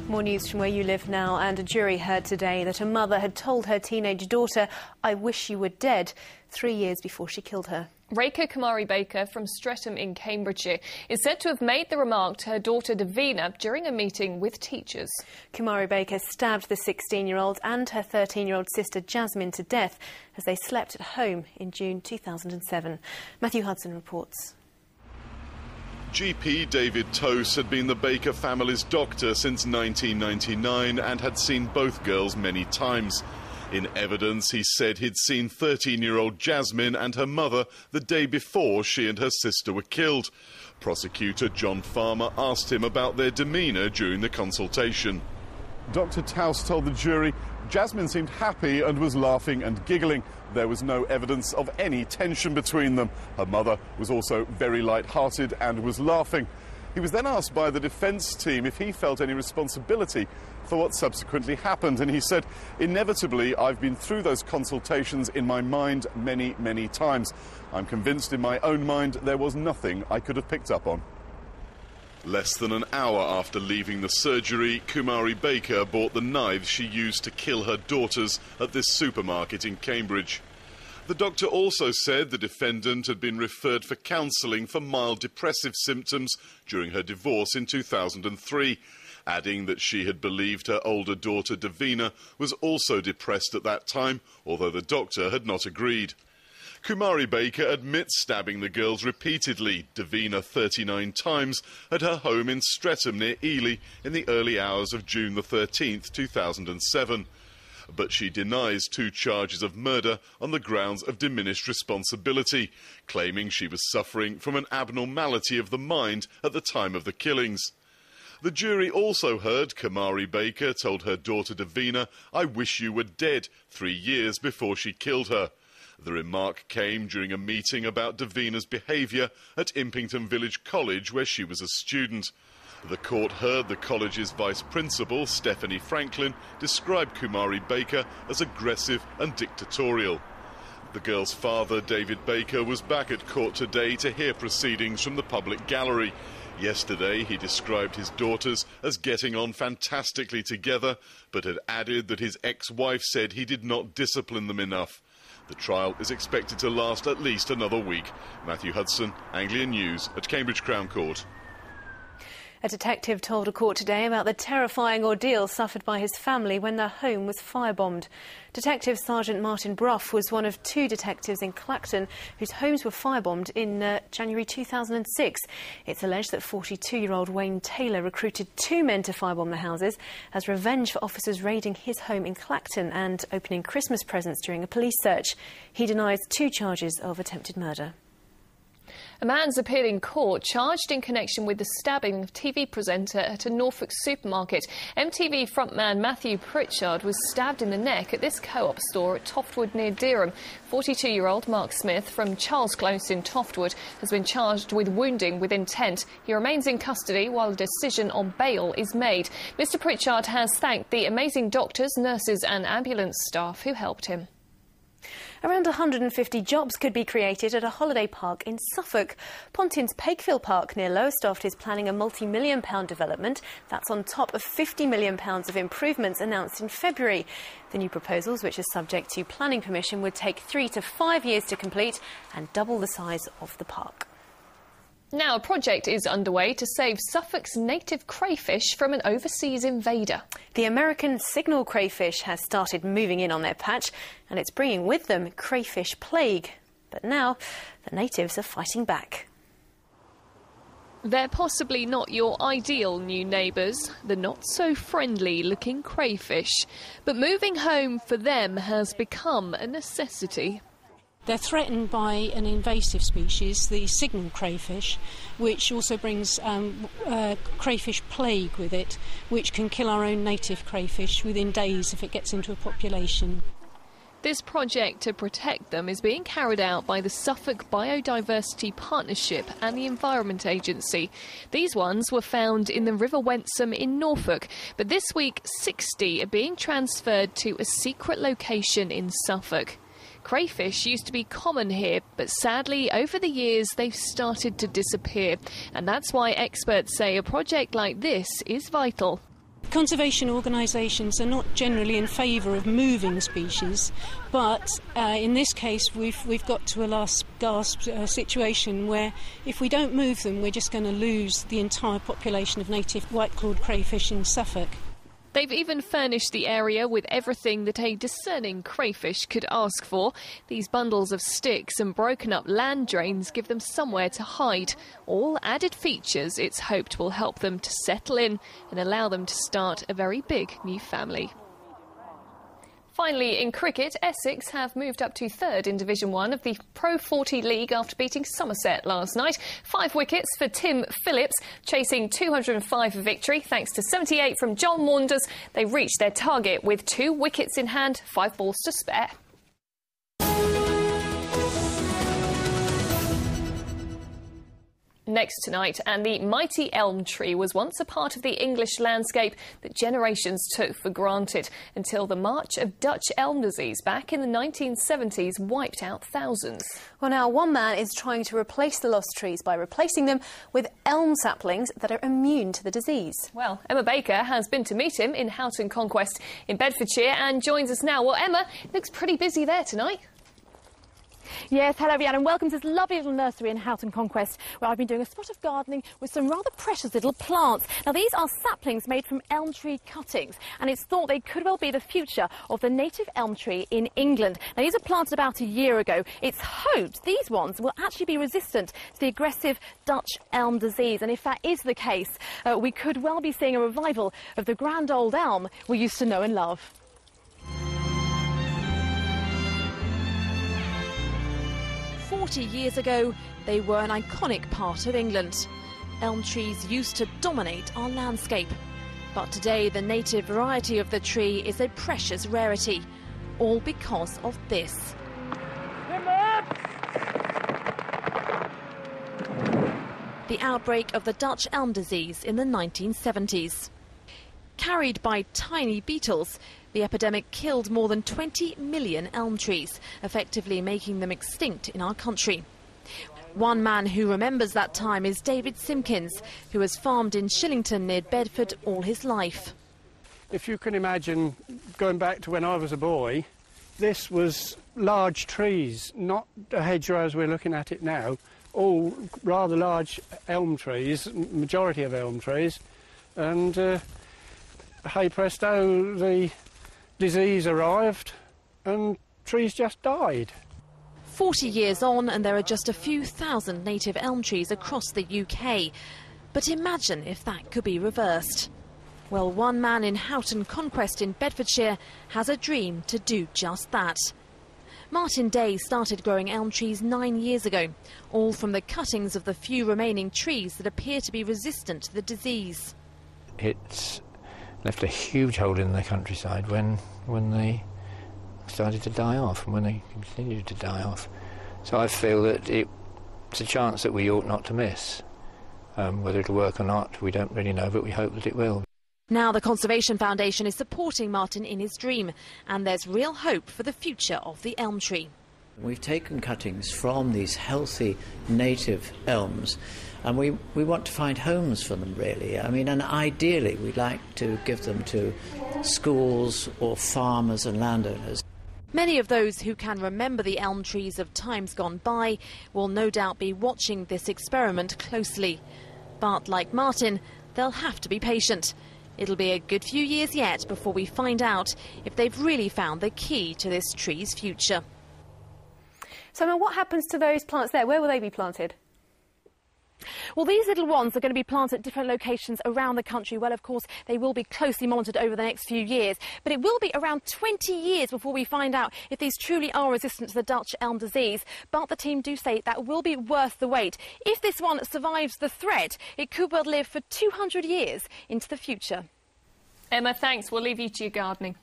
More news from where you live now, and a jury heard today that a mother had told her teenage daughter, "I wish you were dead," 3 years before she killed her. Raker Kumari Baker from Streatham in Cambridgeshire is said to have made the remark to her daughter Davina during a meeting with teachers. Kumari Baker stabbed the 16-year-old and her 13-year-old sister Jasmine to death as they slept at home in June 2007. Matthew Hudson reports. GP David Tose had been the Baker family's doctor since 1999 and had seen both girls many times. In evidence, he said he'd seen 13-year-old Jasmine and her mother the day before she and her sister were killed. Prosecutor John Farmer asked him about their demeanour during the consultation. Dr. Tose told the jury Jasmine seemed happy and was laughing and giggling. There was no evidence of any tension between them. Her mother was also very light-hearted and was laughing. He was then asked by the defence team if he felt any responsibility for what subsequently happened, and he said, "Inevitably, I've been through those consultations in my mind many, many times. I'm convinced in my own mind there was nothing I could have picked up on." Less than an hour after leaving the surgery, Kumari Baker bought the knives she used to kill her daughters at this supermarket in Cambridge. The doctor also said the defendant had been referred for counselling for mild depressive symptoms during her divorce in 2003, adding that she had believed her older daughter Davina was also depressed at that time, although the doctor had not agreed. Kumari Baker admits stabbing the girls repeatedly, Davina 39 times, at her home in Streatham near Ely in the early hours of June the 13th, 2007. But she denies 2 charges of murder on the grounds of diminished responsibility, claiming she was suffering from an abnormality of the mind at the time of the killings. The jury also heard Kumari Baker told her daughter Davina, "I wish you were dead," 3 years before she killed her. The remark came during a meeting about Davina's behaviour at Impington Village College, where she was a student. The court heard the college's vice principal, Stephanie Franklin, describe Kumari Baker as aggressive and dictatorial. The girl's father, David Baker, was back at court today to hear proceedings from the public gallery. Yesterday, he described his daughters as getting on fantastically together, but had added that his ex-wife said he did not discipline them enough. The trial is expected to last at least another week. Matthew Hudson, Anglia News at Cambridge Crown Court. A detective told a court today about the terrifying ordeal suffered by his family when their home was firebombed. Detective Sergeant Martin Brough was one of 2 detectives in Clacton whose homes were firebombed in January 2006. It's alleged that 42-year-old Wayne Taylor recruited 2 men to firebomb the houses as revenge for officers raiding his home in Clacton and opening Christmas presents during a police search. He denies 2 charges of attempted murder. A man's appeared in court charged in connection with the stabbing of TV presenter at a Norfolk supermarket. MTV frontman Matthew Pritchard was stabbed in the neck at this co-op store at Toftwood near Dereham. 42-year-old Mark Smith from Charles Close in Toftwood has been charged with wounding with intent. He remains in custody while a decision on bail is made. Mr Pritchard has thanked the amazing doctors, nurses and ambulance staff who helped him. Around 150 jobs could be created at a holiday park in Suffolk. Pontin's Pakefield Park near Lowestoft is planning a multi-million-pound development. That's on top of £50 million of improvements announced in February. The new proposals, which are subject to planning permission, would take 3 to 5 years to complete and double the size of the park. Now, a project is underway to save Suffolk's native crayfish from an overseas invader. The American signal crayfish has started moving in on their patch, and it's bringing with them crayfish plague. But now, the natives are fighting back. They're possibly not your ideal new neighbours, the not-so-friendly-looking crayfish. But moving home for them has become a necessity. They're threatened by an invasive species, the signal crayfish, which also brings crayfish plague with it, which can kill our own native crayfish within days if it gets into a population. This project to protect them is being carried out by the Suffolk Biodiversity Partnership and the Environment Agency. These ones were found in the River Wensum in Norfolk, but this week 60 are being transferred to a secret location in Suffolk. Crayfish used to be common here, but sadly, over the years, they've started to disappear. And that's why experts say a project like this is vital. Conservation organisations are not generally in favour of moving species, but in this case we've got to a last gasp situation where if we don't move them, we're just going to lose the entire population of native white-clawed crayfish in Suffolk. They've even furnished the area with everything that a discerning crayfish could ask for. These bundles of sticks and broken up land drains give them somewhere to hide. All added features it's hoped will help them to settle in and allow them to start a very big new family. Finally, in cricket, Essex have moved up to third in Division 1 of the Pro 40 League after beating Somerset last night. 5 wickets for Tim Phillips, chasing 205 victory. Thanks to 78 from John Maunders, they reached their target with 2 wickets in hand, 5 balls to spare. Next tonight, and the mighty elm tree was once a part of the English landscape that generations took for granted until the march of Dutch elm disease back in the 1970s wiped out thousands. Well, now one man is trying to replace the lost trees by replacing them with elm saplings that are immune to the disease. Well, Emma Baker has been to meet him in Houghton Conquest in Bedfordshire and joins us now. Well, Emma, it looks pretty busy there tonight. Yes, hello everyone and welcome to this lovely little nursery in Houghton Conquest where I've been doing a spot of gardening with some rather precious little plants. Now these are saplings made from elm tree cuttings and it's thought they could well be the future of the native elm tree in England. Now these are planted about a year ago. It's hoped these ones will actually be resistant to the aggressive Dutch elm disease, and if that is the case, we could well be seeing a revival of the grand old elm we used to know and love. Years ago, they were an iconic part of England. Elm trees used to dominate our landscape. But today, the native variety of the tree is a precious rarity, all because of this. The outbreak of the Dutch elm disease in the 1970s. Carried by tiny beetles, the epidemic killed more than 20 million elm trees, effectively making them extinct in our country. One man who remembers that time is David Simpkins, who has farmed in Shillington near Bedford all his life. If you can imagine going back to when I was a boy, this was large trees, not the hedgerow as we're looking at it now, all rather large elm trees, majority of elm trees, and hey presto, the disease arrived and trees just died. 40 years on and there are just a few thousand native elm trees across the UK. But imagine if that could be reversed. Well, one man in Houghton Conquest in Bedfordshire has a dream to do just that. Martin Day started growing elm trees 9 years ago, all from the cuttings of the few remaining trees that appear to be resistant to the disease. It's left a huge hole in the countryside when they started to die off and when they continued to die off. So I feel that it's a chance that we ought not to miss. Whether it'll work or not, we don't really know, but we hope that it will. Now the Conservation Foundation is supporting Martin in his dream, and there's real hope for the future of the elm tree. We've taken cuttings from these healthy native elms and we want to find homes for them, really. I mean, and ideally we'd like to give them to schools or farmers and landowners. Many of those who can remember the elm trees of times gone by will no doubt be watching this experiment closely. But like Martin, they'll have to be patient. It'll be a good few years yet before we find out if they've really found the key to this tree's future. So, what happens to those plants there? Where will they be planted? Well, these little ones are going to be planted at different locations around the country. Well, of course, they will be closely monitored over the next few years. But it will be around 20 years before we find out if these truly are resistant to the Dutch elm disease. But the team do say that will be worth the wait. If this one survives the threat, it could well live for 200 years into the future. Emma, thanks. We'll leave you to your gardening.